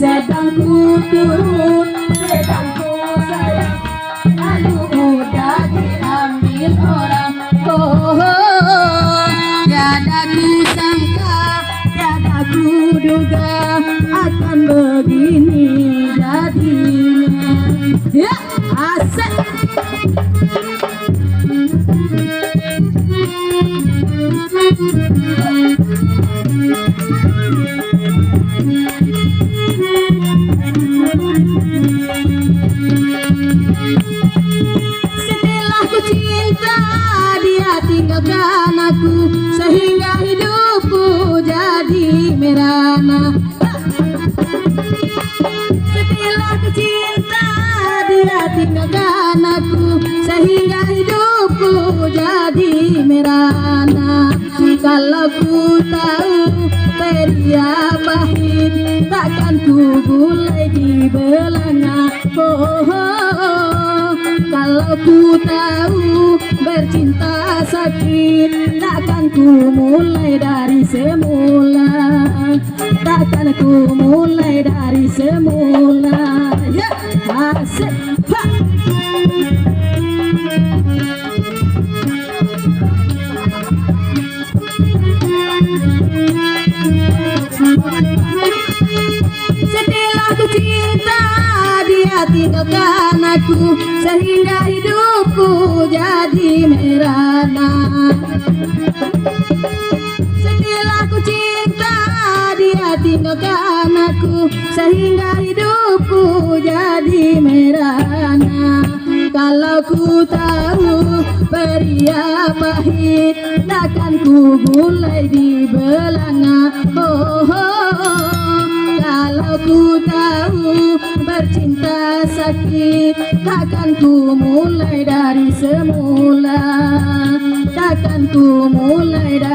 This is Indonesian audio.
Sedang ku turun, sedang ku sayang, lalu udah diambil orang. Oh, tiada ku sangka, tiada ku duga akan begini jadinya. Ya, asik. Setelah ku cinta, dia tinggalkan aku, sehingga hidupku jadi merana. Setelah ku cinta, dia tinggalkan aku, sehingga hidupku jadi merana. Kalau ku tahu peria pahit, takkan ku mulai di belanga. Oh, oh, oh. Kalau ku tahu bercinta sakit, takkan ku mulai dari semula. Takkan ku mulai dari semula. Ya, asik. Ha. Setelah ku cinta, dia tinggalkan aku, sehingga hidupku jadi merana. Setelah ku cinta, dia tinggalkan aku, sehingga hidupku jadi merana. Kalau ku tahu peria pahit, takkan ku mulai di belanga. Oh, oh, oh. Kalau ku tahu bercinta sakit, takkan ku mulai dari semula. Takkan ku mulai dari